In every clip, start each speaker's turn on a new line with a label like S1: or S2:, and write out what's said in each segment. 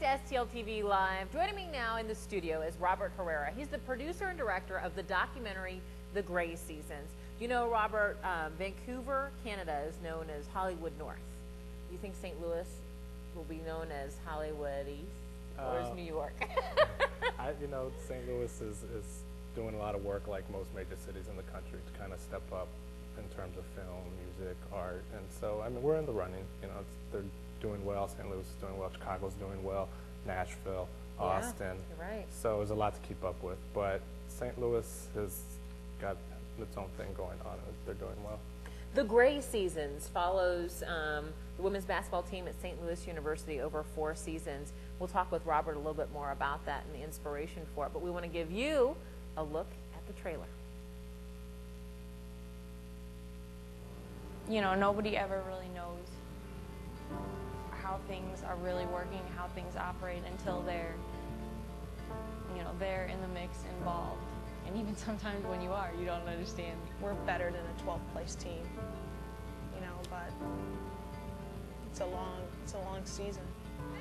S1: back to STL TV Live. Joining me now in the studio is Robert Herrera. He's the producer and director of the documentary, The Gray Seasons. You know, Robert, Vancouver, Canada is known as Hollywood North. Do you think St. Louis will be known as Hollywood East, or is New York?
S2: You know, St. Louis is doing a lot of work like most major cities in the country to kind of step up in terms of film, music, art. And so, I mean, we're in the running. You know, they're doing well. St. Louis is doing well. Chicago's doing well. Nashville, Austin.
S1: You're right.
S2: So there's a lot to keep up with. But St. Louis has got its own thing going on. They're doing well.
S1: The Gray Seasons follows the women's basketball team at St. Louis University over 4 seasons. We'll talk with Robert a little bit more about that and the inspiration for it. But we want to give you a look at the trailer.
S3: You know, nobody ever really knows how things are really working, how things operate until they're, you know, they're in the mix, involved. And even sometimes when you are, you don't understand.
S4: We're better than a 12th place team, you know, but it's a long season.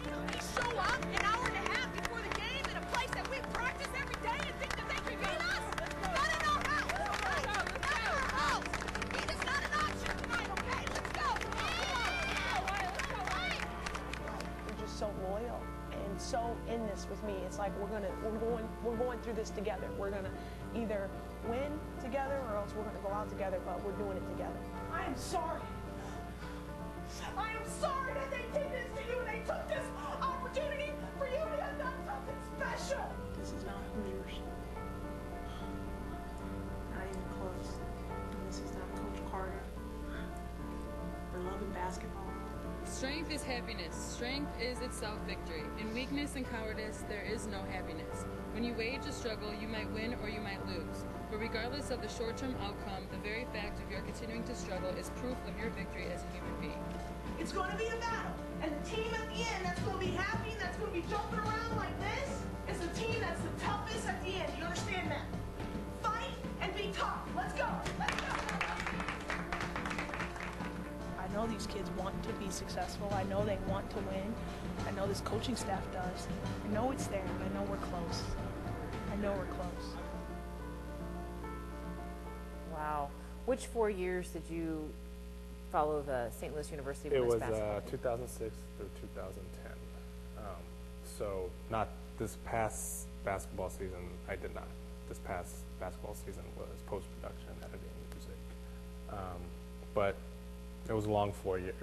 S5: They show up an hour and a half before the game in a place that we practice every day and think that they can beat us? Not in our house, okay? Not in our house. It is not an option tonight, okay? Let's go.
S4: They're just so loyal and so in this with me. It's like we're going through this together. We're gonna either win together or else we're gonna go out together, but we're doing it together.
S5: I am sorry. I am sorry that they did this to you and they took this opportunity for you to have done something special.
S4: This is not Hoosiers. Not even close. And this is not Coach Carter. We're loving basketball.
S6: Strength is happiness. Strength is itself victory. In weakness and cowardice, there is no happiness. When you wage a struggle, you might win or you might lose. But regardless of the short-term outcome, the very fact of your continuing to struggle is proof of your victory as a human being.
S5: It's going to be a battle. And the team at the end that's going to be happy, that's going to be jumping around like this, is the team that's the toughest at the end. You understand that? Fight and be tough. Let's go. Let's go.
S4: I know these kids want to be successful. I know they want to win. I know this coaching staff does. I know it's there. I know we're close. I know we're close.
S1: Wow. Which 4 years did you follow the St. Louis University women's basketball team?
S2: 2006 through 2010. So not this past basketball season, I did not. This past basketball season was post-production, editing, music. But it was a long 4 years.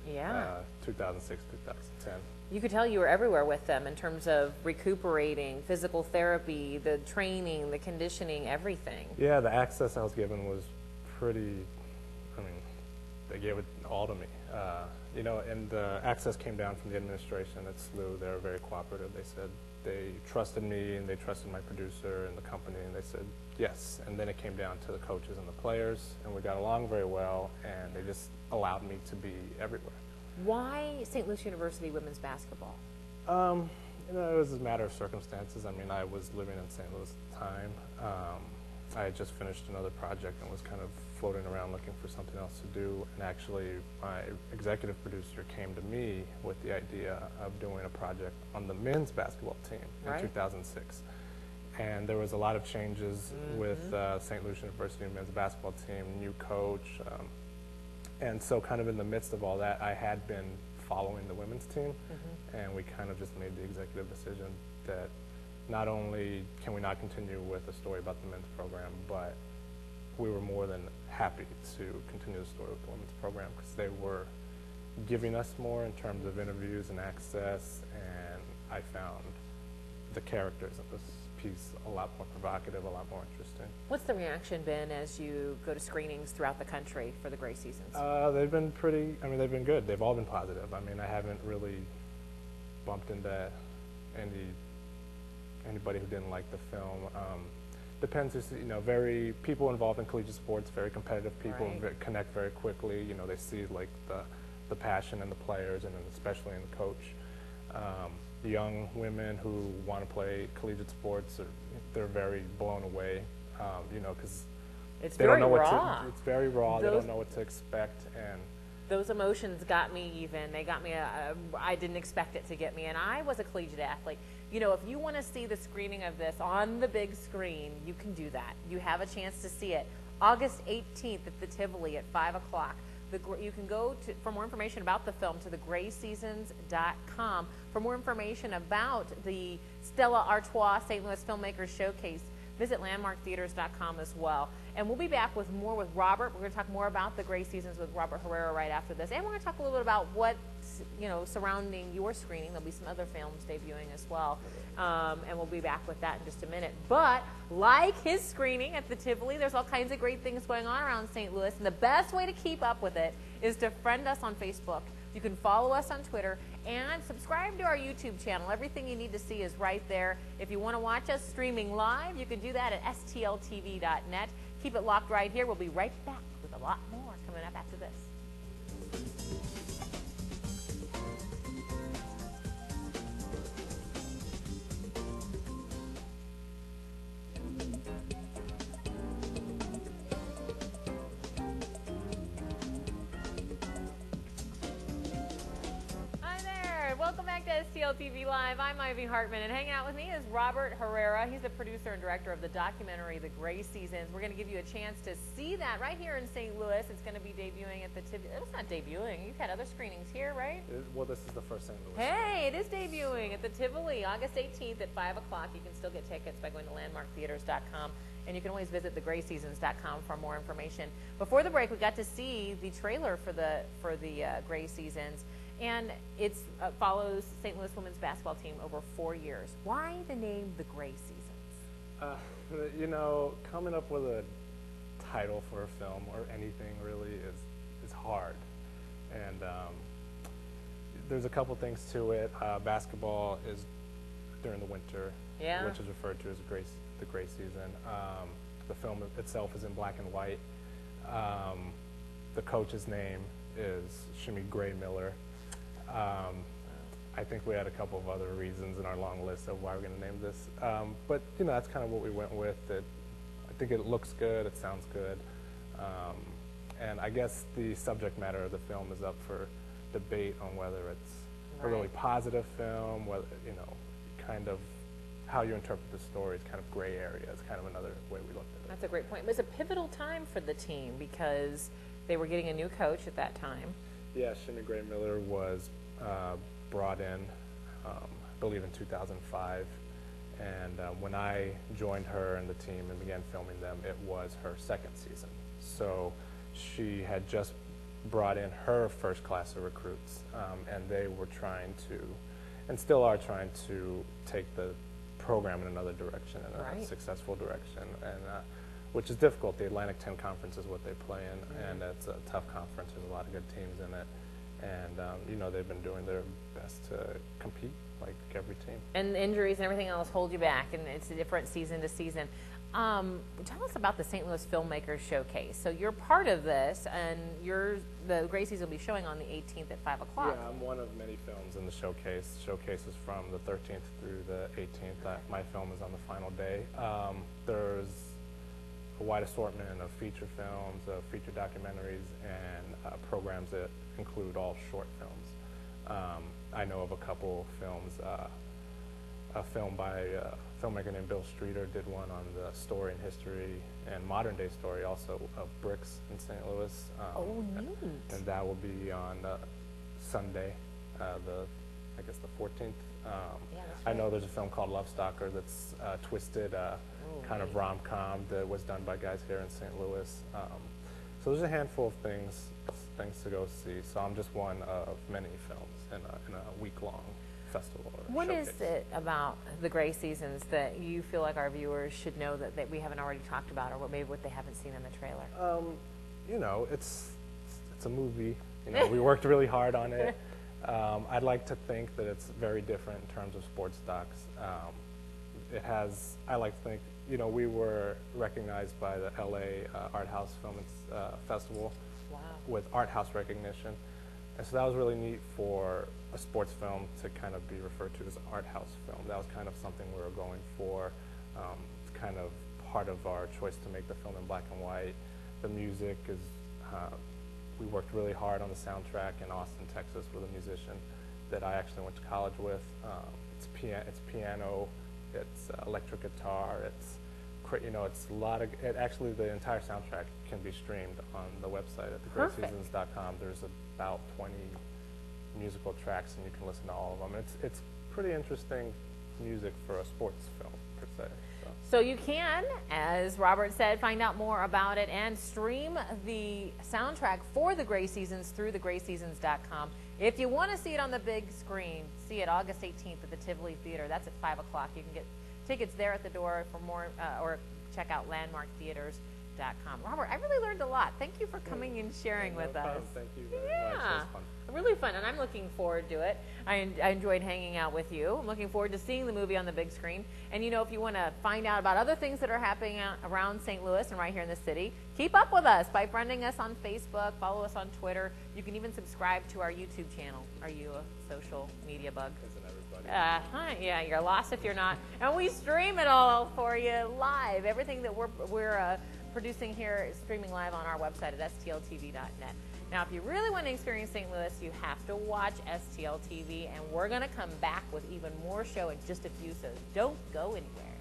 S1: Yeah.
S2: 2006, 2010.
S1: You could tell you were everywhere with them in terms of recuperating, physical therapy, the training, the conditioning, everything.
S2: Yeah, the access I was given was pretty, I mean, they gave it all to me. You know, and the access came down from the administration at SLU. They were very cooperative. They said they trusted me and they trusted my producer and the company, and they said yes. And then it came down to the coaches and the players, and we got along very well, and they just allowed me to be everywhere.
S1: Why St. Louis University women's basketball?
S2: You know, it was a matter of circumstances. I mean, I was living in St. Louis at the time. I had just finished another project and was kind of floating around looking for something else to do. And actually, my executive producer came to me with the idea of doing a project on the men's basketball team in 2006. And there was a lot of changes with St. Louis University men's basketball team, new coach. And so kind of in the midst of all that, I had been following the women's team, and we kind of just made the executive decision that not only can we not continue with the story about the men's program, but we were more than happy to continue the story with the women's program because they were giving us more in terms of interviews and access, and I found the characters of this piece a lot more provocative, a lot more interesting.
S1: What's the reaction been as you go to screenings throughout the country for the Gray Seasons?
S2: They've been pretty, I mean, they've been good. They've all been positive. I mean, I haven't really bumped into anybody who didn't like the film. Depends, you know, people involved in collegiate sports, very competitive people, connect very quickly. You know, they see like the passion in the players and especially in the coach. Young women who want to play collegiate sports, they're very blown away, you know, because
S1: It's
S2: they don't
S1: very
S2: know
S1: raw.
S2: it's very raw. They don't know what to expect, and
S1: Those emotions got me even. They got me, I didn't expect it to get me. And I was a collegiate athlete. You know, if you want to see the screening of this on the big screen, you can do that. You have a chance to see it. August 18th at the Tivoli at 5 o'clock. You can go to, for more information about the film, to thegrayseasons.com. For more information about the Stella Artois St. Louis Filmmakers Showcase, visit landmarktheaters.com as well. And we'll be back with more with Robert. We're going to talk more about the Gray Seasons with Robert Herrera right after this. And we're going to talk a little bit about what's, you know, surrounding your screening. There'll be some other films debuting as well. And we'll be back with that in just a minute. But like his screening at the Tivoli, there's all kinds of great things going on around St. Louis. And the best way to keep up with it is to friend us on Facebook. You can follow us on Twitter and subscribe to our YouTube channel. Everything you need to see is right there. If you want to watch us streaming live, you can do that at stltv.net. Keep it locked right here. We'll be right back with a lot more coming up after this. Welcome back to STL TV Live. I'm Ivy Hartman, and hanging out with me is Robert Herrera. He's the producer and director of the documentary The Gray Seasons. We're going to give you a chance to see that right here in St. Louis. It's going to be debuting at the Tivoli. It's not debuting. You've had other screenings here, right?
S2: Well, this is the first St. Louis.
S1: Hey, it is debuting at the Tivoli, August 18th at 5 o'clock. You can still get tickets by going to landmarktheaters.com. And you can always visit thegrayseasons.com for more information. Before the break, we got to see the trailer for the Gray Seasons. And it follows St. Louis women's basketball team over 4 years. Why the name The Gray Seasons?
S2: You know, coming up with a title for a film or anything really is hard. And there's a couple things to it. Basketball is during the winter,
S1: Yeah.
S2: which is referred to as the Gray Season. The film itself is in black and white. The coach's name is Shimmy Gray Miller. I think we had a couple of other reasons in our long list of why we're going to name this. But, you know, that's kind of what we went with. I think it looks good, it sounds good. And I guess the subject matter of the film is up for debate on whether it's a really positive film, whether, you know, kind of how you interpret the story is kind of gray area. It's kind of another way we looked at it.
S1: That's a great point. It was a pivotal time for the team because they were getting a new coach at that time.
S2: Yeah, Shimmy Gray Miller was brought in, I believe in 2005, and when I joined her and the team and began filming them, it was her second season. So she had just brought in her first class of recruits, and they were trying to, and still are trying to, take the program in another direction, in a successful direction, and which is difficult. The Atlantic 10 Conference is what they play in, and it's a tough conference. There's a lot of good teams in it. And, you know, they've been doing their best to compete like every team. And
S1: injuries and everything else hold you back, and it's a different season to season. Tell us about the St. Louis Filmmakers Showcase. So you're part of this, and the Gray Season will be showing on the 18th at 5 o'clock.
S2: Yeah, I'm one of many films in the showcase. Showcase is from the 13th through the 18th. My film is on the final day. There's a wide assortment of feature films, feature documentaries, and programs that include all short films. I know of a couple films. A film by a filmmaker named Bill Streeter did one on the story and history and modern day story also of bricks in St. Louis.
S1: Neat.
S2: And that will be on Sunday, I guess the 14th. I know there's a film called Love Stalker that's twisted, kind of rom-com that was done by guys here in St. Louis. So there's a handful of things to go see. So I'm just one of many films in a week-long festival or
S1: What
S2: showcase.
S1: is it about the Gray Seasons that you feel like our viewers should know that we haven't already talked about, or maybe what they haven't seen in the trailer?
S2: You know, it's a movie. You know, we worked really hard on it. I'd like to think that it's very different in terms of sports docs. I like to think, you know, we were recognized by the LA Art House Film Festival with Art House recognition. And so that was really neat for a sports film to kind of be referred to as an art house film. That was kind of something we were going for. It's kind of part of our choice to make the film in black and white. The music is, We worked really hard on the soundtrack in Austin, Texas, with a musician that I actually went to college with. It's piano, it's electric guitar, it's it's a lot of. Actually, the entire soundtrack can be streamed on the website at thegrayseasons.com. There's about 20 musical tracks, and you can listen to all of them. It's pretty interesting music for a sports film per se.
S1: So you can, as Robert said, find out more about it and stream the soundtrack for The Gray Seasons through thegrayseasons.com. If you want to see it on the big screen, see it August 18th at the Tivoli Theater. That's at 5 o'clock. You can get tickets there at the door for more, or check out landmarktheaters.com. Robert, I really learned a lot. Thank you for coming and sharing with us.
S2: Thank you very much. It was fun.
S1: Really fun, and I'm looking forward to it. I enjoyed hanging out with you. I'm looking forward to seeing the movie on the big screen. And if you want to find out about other things that are happening around St. Louis and right here in the city, keep up with us by friending us on Facebook, follow us on Twitter. You can even subscribe to our YouTube channel. Are you a social media bug?
S2: Isn't everybody?
S1: Yeah, you're lost if you're not. And we stream it all for you live. Everything that we're producing here is streaming live on our website at stltv.net. Now, if you really want to experience St. Louis, you have to watch STL TV, and we're going to come back with even more show in just a few, so don't go anywhere.